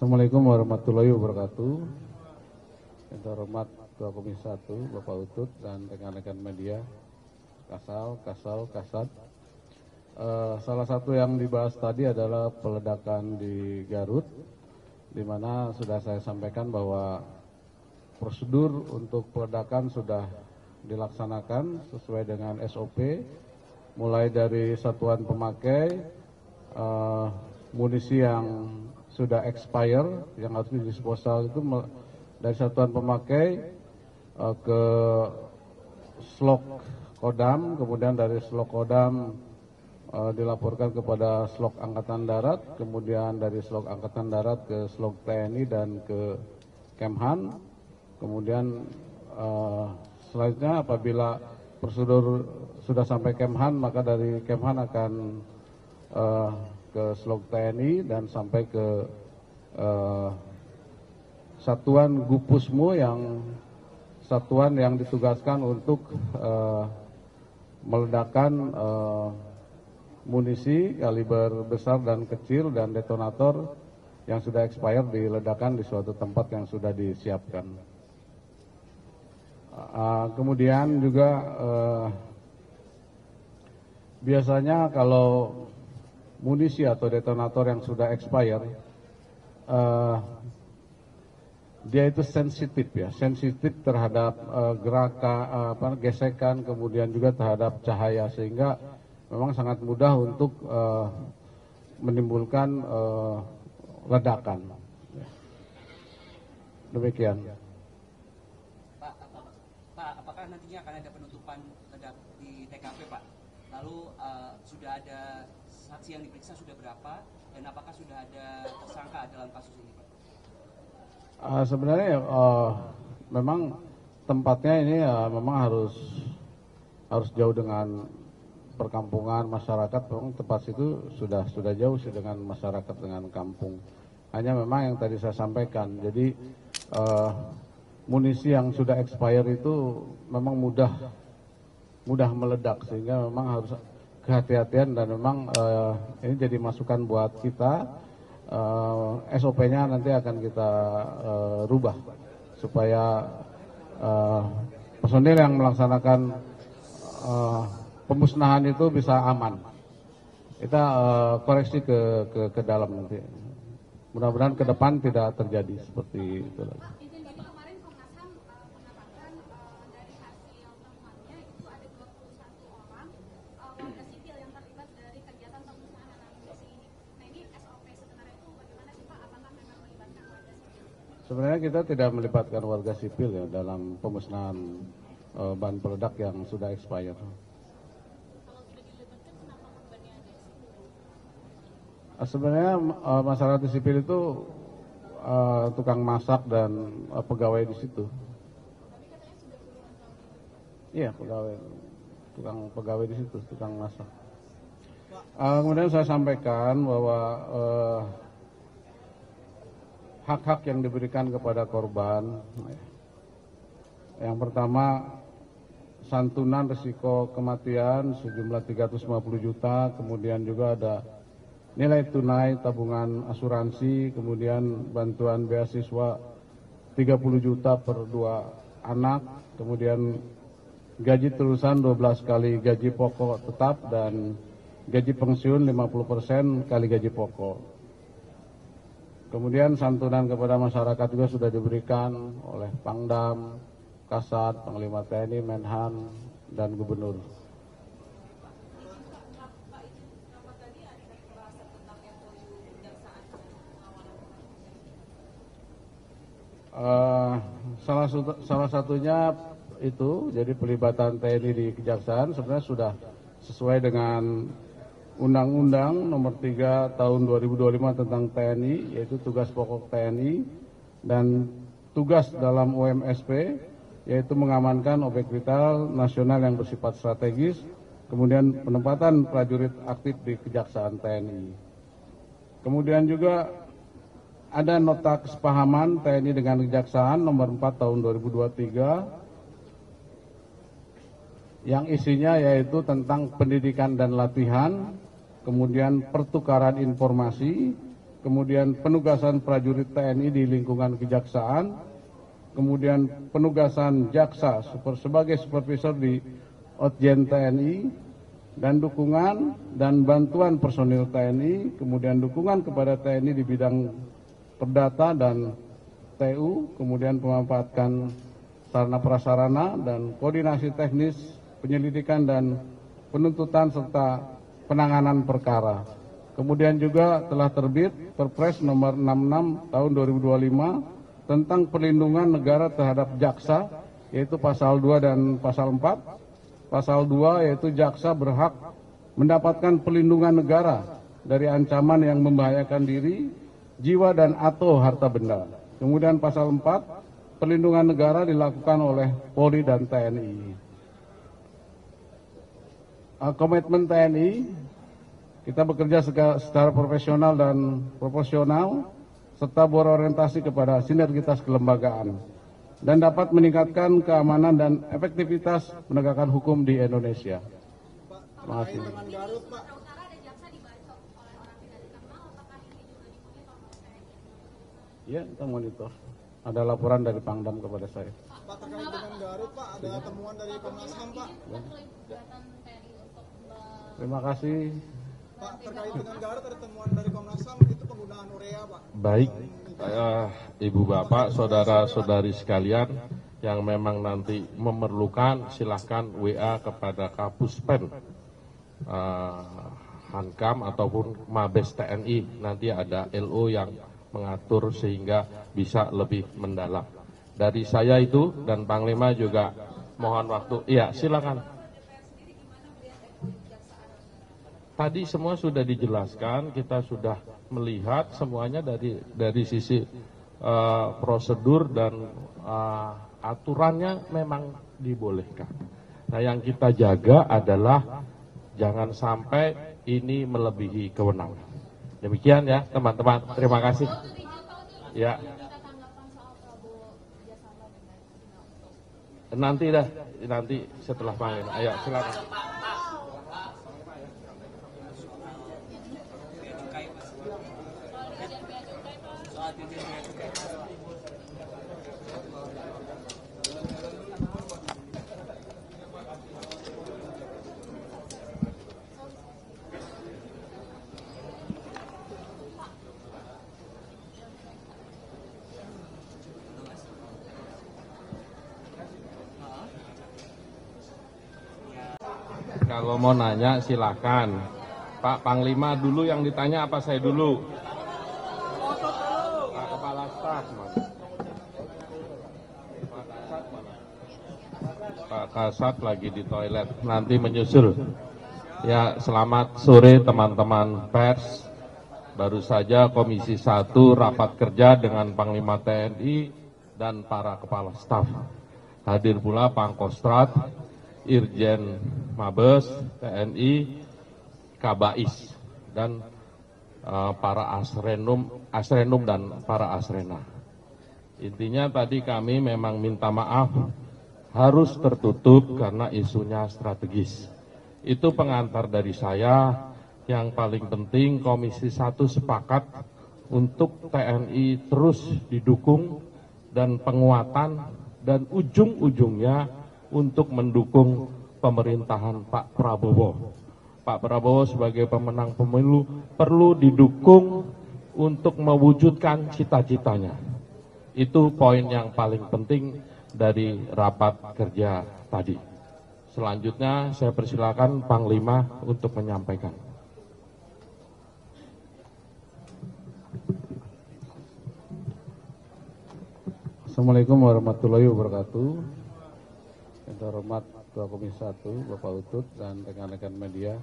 Assalamualaikum warahmatullahi wabarakatuh. Yang terhormat Ketua Komisi 1, Bapak Utut, dan rekan-rekan media, Kasat. Salah satu yang dibahas tadi adalah peledakan di Garut, di mana sudah saya sampaikan bahwa prosedur untuk peledakan sudah dilaksanakan sesuai dengan SOP, mulai dari satuan pemakai, munisi yang sudah expire yang harus didisposal itu dari satuan pemakai ke slok Kodam, kemudian dari slok Kodam dilaporkan kepada slok Angkatan Darat, kemudian dari slok Angkatan Darat ke slok TNI dan ke Kemhan, kemudian selanjutnya apabila prosedur sudah sampai Kemhan, maka dari Kemhan akan ke slok TNI dan sampai ke satuan Gupusmu, yang satuan yang ditugaskan untuk meledakkan munisi kaliber besar dan kecil dan detonator yang sudah expired diledakkan di suatu tempat yang sudah disiapkan. Kemudian juga biasanya kalau munisi atau detonator yang sudah expired, dia itu sensitif terhadap gesekan, kemudian juga terhadap cahaya, sehingga memang sangat mudah untuk menimbulkan ledakan. Demikian. Pak, apakah nantinya akan ada penutupan ledak di TKP, Pak? Lalu sudah ada saksi yang diperiksa sudah berapa, dan apakah sudah ada tersangka dalam kasus ini, Pak? Sebenarnya memang tempatnya ini memang harus jauh dengan perkampungan masyarakat. Memang tempat situ sudah jauh sih dengan masyarakat, dengan kampung. Hanya memang yang tadi saya sampaikan, jadi munisi yang sudah expire itu memang mudah meledak, sehingga memang harus kehati-hatian, dan memang ini jadi masukan buat kita. SOP-nya nanti akan kita rubah supaya personil yang melaksanakan pemusnahan itu bisa aman. Kita koreksi ke dalam nanti. Mudah-mudahan ke depan tidak terjadi seperti itu lagi. Sebenarnya kita tidak melibatkan warga sipil ya dalam pemusnahan bahan peledak yang sudah expired. Sebenarnya masyarakat sipil itu tukang masak dan pegawai di situ. Iya, tukang pegawai di situ, tukang masak. Kemudian saya sampaikan bahwa hak-hak yang diberikan kepada korban, yang pertama santunan risiko kematian sejumlah 350 juta, kemudian juga ada nilai tunai tabungan asuransi, kemudian bantuan beasiswa 30 juta per 2 anak, kemudian gaji terusan 12 kali gaji pokok tetap, dan gaji pensiun 50% kali gaji pokok. Kemudian santunan kepada masyarakat juga sudah diberikan oleh Pangdam, Kasat, Panglima TNI, Menhan, dan Gubernur. Salah satunya itu, jadi pelibatan TNI di Kejaksaan sebenarnya sudah sesuai dengan Undang-Undang Nomor 3 Tahun 2025 tentang TNI, yaitu tugas pokok TNI dan tugas dalam UMSP, yaitu mengamankan objek vital nasional yang bersifat strategis, kemudian penempatan prajurit aktif di Kejaksaan TNI. Kemudian juga ada nota kesepahaman TNI dengan Kejaksaan Nomor 4 Tahun 2023 yang isinya yaitu tentang pendidikan dan latihan, kemudian pertukaran informasi, kemudian penugasan prajurit TNI di lingkungan kejaksaan, kemudian penugasan jaksa sebagai supervisor di Otjen TNI, dan dukungan dan bantuan personil TNI, kemudian dukungan kepada TNI di bidang perdata dan TU, kemudian pemanfaatan sarana prasarana dan koordinasi teknis penyelidikan dan penuntutan serta penanganan perkara. Kemudian juga telah terbit Perpres nomor 66 tahun 2025 tentang perlindungan negara terhadap jaksa, yaitu pasal 2 dan pasal 4. Pasal 2 yaitu jaksa berhak mendapatkan perlindungan negara dari ancaman yang membahayakan diri, jiwa dan atau harta benda. Kemudian pasal 4, perlindungan negara dilakukan oleh Polri dan TNI. Komitmen TNI, kita bekerja secara profesional dan proporsional serta berorientasi kepada sinergitas kelembagaan dan dapat meningkatkan keamanan dan efektivitas penegakan hukum di Indonesia. Terima kasih. Ya, kita monitor. Ada laporan dari Pangdam kepada saya. Pak, terkait dengan Garut, Pak, ada temuan dari Komnas HAM, Pak. Ya. Terima kasih. Pak, terkait dengan Garut ada temuan dari Komnas HAM, itu penggunaan urea, Pak. Baik, Ibu Bapak, saudara-saudari sekalian yang memang nanti memerlukan, silahkan WA kepada Kapuspen Hankam ataupun Mabes TNI. Nanti ada LO yang mengatur sehingga bisa lebih mendalam. Dari saya itu dan Panglima juga mohon waktu. Iya, silakan. Tadi semua sudah dijelaskan, kita sudah melihat semuanya dari sisi prosedur dan aturannya memang dibolehkan. Nah, yang kita jaga adalah jangan sampai ini melebihi kewenangan. Demikian ya teman-teman, terima kasih. Ya. Nanti setelah panggil. Ayo silakan. Kalau mau nanya silakan. Pak Panglima dulu yang ditanya apa saya dulu? Pak Kepala Staf mana? Pak Kasat mana? Pak Kasat lagi di toilet, nanti menyusul. Ya, selamat sore teman-teman pers. Baru saja Komisi 1 rapat kerja dengan Panglima TNI dan para Kepala Staf. Hadir pula Pangkostrat, Irjen Mabes TNI, Kabais dan para Asrenum dan para Asrena. Intinya tadi kami memang minta maaf harus tertutup karena isunya strategis. Itu pengantar dari saya. Yang paling penting Komisi 1 sepakat untuk TNI terus didukung dan penguatan dan ujung-ujungnya untuk mendukung pemerintahan Pak Prabowo. Pak Prabowo sebagai pemenang pemilu perlu didukung untuk mewujudkan cita-citanya. Itu poin yang paling penting dari rapat kerja tadi. Selanjutnya saya persilakan Panglima untuk menyampaikan. Assalamualaikum warahmatullahi wabarakatuh. Yang terhormat Ketua Komisi 1, Bapak Utut dan rekan-rekan media,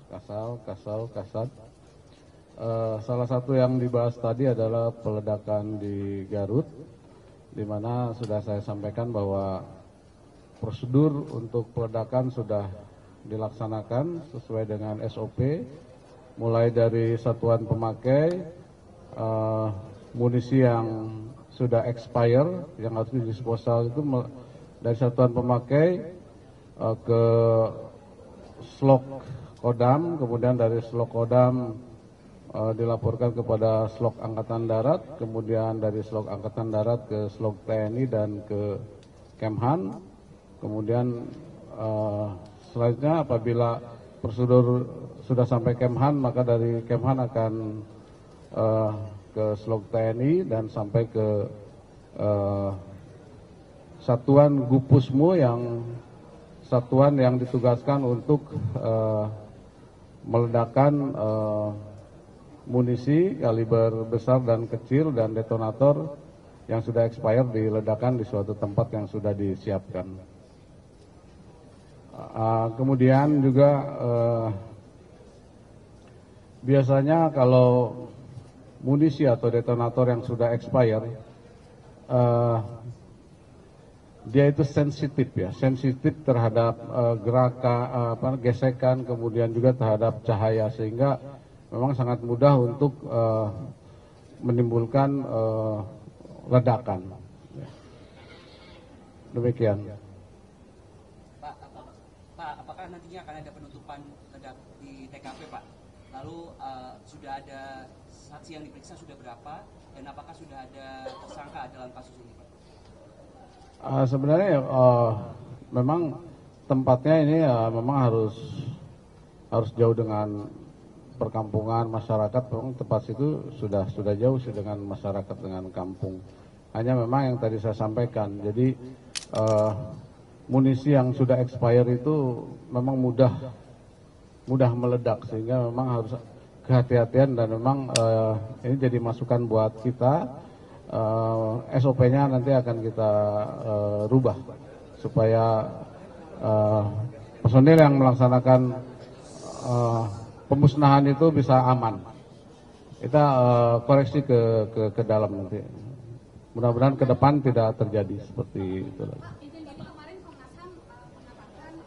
Kasat. Salah satu yang dibahas tadi adalah peledakan di Garut, di mana sudah saya sampaikan bahwa prosedur untuk peledakan sudah dilaksanakan sesuai dengan SOP, mulai dari satuan pemakai, munisi yang sudah expire, yang harus didisposal itu dari satuan pemakai ke slok Kodam, kemudian dari slok Kodam dilaporkan kepada Slok Angkatan Darat, kemudian dari Slok Angkatan Darat ke Slok TNI dan ke Kemhan. Kemudian selanjutnya apabila prosedur sudah sampai Kemhan, maka dari Kemhan akan ke Slok TNI dan sampai ke Satuan Gupusmu, yang satuan yang ditugaskan untuk meledakkan munisi kaliber besar dan kecil dan detonator yang sudah expired diledakkan di suatu tempat yang sudah disiapkan. Kemudian juga biasanya kalau munisi atau detonator yang sudah expired, dia itu sensitif ya, sensitif terhadap gesekan, kemudian juga terhadap cahaya, sehingga memang sangat mudah untuk menimbulkan ledakan. Demikian. Pak, apakah nantinya akan ada penutupan ledak di TKP, Pak? Lalu sudah ada saksi yang diperiksa sudah berapa, dan apakah sudah ada tersangka dalam kasus ini, Pak? Sebenarnya memang tempatnya ini memang harus jauh dengan perkampungan masyarakat. Memang tempat situ sudah jauh sih dengan masyarakat, dengan kampung. Hanya memang yang tadi saya sampaikan, jadi munisi yang sudah expire itu memang mudah meledak, sehingga memang harus kehati-hatian, dan memang ini jadi masukan buat kita. SOP-nya nanti akan kita rubah supaya personil yang melaksanakan pemusnahan itu bisa aman. Kita koreksi ke dalam nanti. Mudah-mudahan ke depan tidak terjadi seperti itu lagi. Jadi kemarin Komnas HAM mengatakan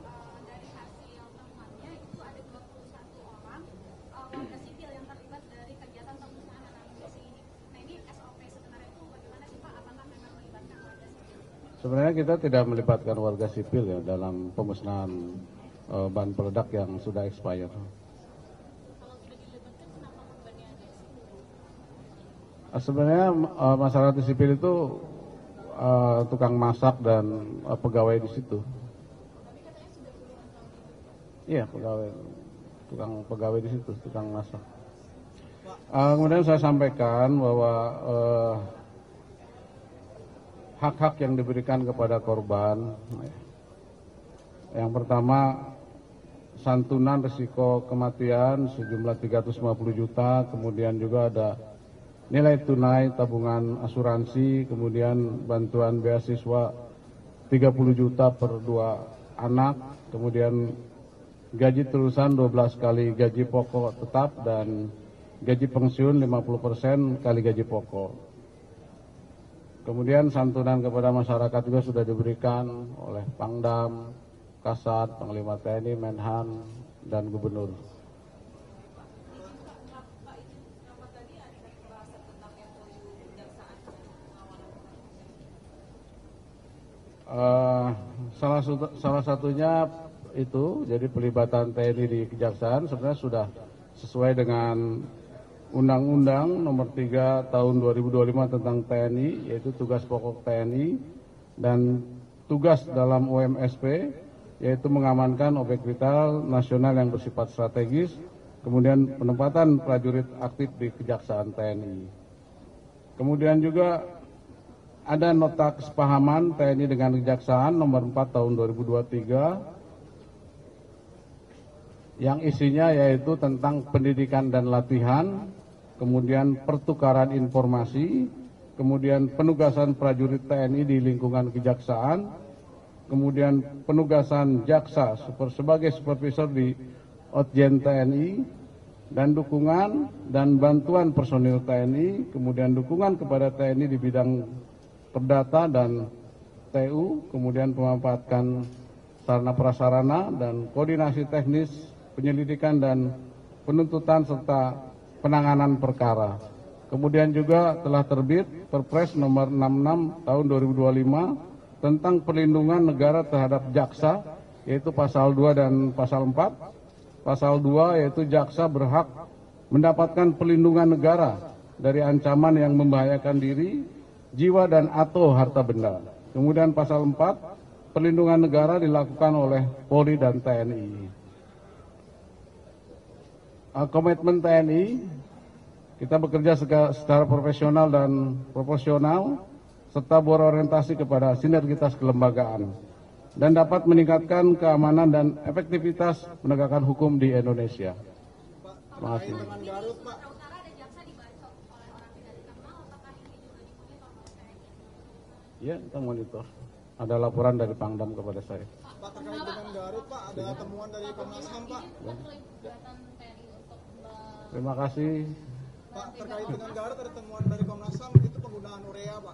dari hasil temuannya itu ada 21 orang warga sipil yang terlibat dari kegiatan pemusnahan amunisi ini. Nah, ini SOP sebenarnya itu bagaimana sih, Pak? Apakah memang melibatkan warga sipil? Sebenarnya kita tidak melibatkan warga sipil ya dalam pemusnahan bahan peledak yang sudah expired. Sebenarnya masyarakat sipil itu tukang masak dan pegawai di situ. Iya, tukang pegawai di situ, tukang masak. Kemudian saya sampaikan bahwa hak-hak yang diberikan kepada korban, yang pertama santunan risiko kematian sejumlah 350 juta, kemudian juga ada nilai tunai tabungan asuransi, kemudian bantuan beasiswa 30 juta per 2 anak, kemudian gaji terusan 12 kali gaji pokok tetap, dan gaji pensiun 50% kali gaji pokok. Kemudian santunan kepada masyarakat juga sudah diberikan oleh Pangdam, Kasat, Panglima TNI, Menhan, dan Gubernur. Salah satunya itu, jadi pelibatan TNI di Kejaksaan sebenarnya sudah sesuai dengan Undang-Undang Nomor 3 Tahun 2025 tentang TNI, yaitu tugas pokok TNI dan tugas dalam UMSP, yaitu mengamankan objek vital nasional yang bersifat strategis, kemudian penempatan prajurit aktif di Kejaksaan TNI. Kemudian juga ada nota kesepahaman TNI dengan Kejaksaan nomor 4 tahun 2023 yang isinya yaitu tentang pendidikan dan latihan, kemudian pertukaran informasi, kemudian penugasan prajurit TNI di lingkungan Kejaksaan, kemudian penugasan jaksa sebagai supervisor di Otjen TNI, dan dukungan dan bantuan personil TNI, kemudian dukungan kepada TNI di bidang perdata dan TU, kemudian pemanfaatan sarana prasarana dan koordinasi teknis penyelidikan dan penuntutan serta penanganan perkara. Kemudian juga telah terbit Perpres nomor 66 tahun 2025 tentang perlindungan negara terhadap jaksa, yaitu pasal 2 dan pasal 4. Pasal 2 yaitu jaksa berhak mendapatkan pelindungan negara dari ancaman yang membahayakan diri, jiwa dan atau harta benda. Kemudian pasal 4, perlindungan negara dilakukan oleh Polri dan TNI. Komitmen TNI, kita bekerja secara profesional dan proporsional, serta berorientasi kepada sinergitas kelembagaan, dan dapat meningkatkan keamanan dan efektivitas penegakan hukum di Indonesia. Terima kasih. Dengan Garut, Pak. Sumatera Utara ada jaksa dibacok oleh orang tidak dikenal, apakah ini juga dimonitor oleh TNI? Ya, kita monitor. Ada laporan dari Pangdam kepada saya. Pak, terkait dengan Garut, Pak, ada temuan dari Komnas HAM, Pak. Terima kasih. Pak, terkait dengan Garut ada temuan dari Komnas HAM, itu penggunaan urea, Pak.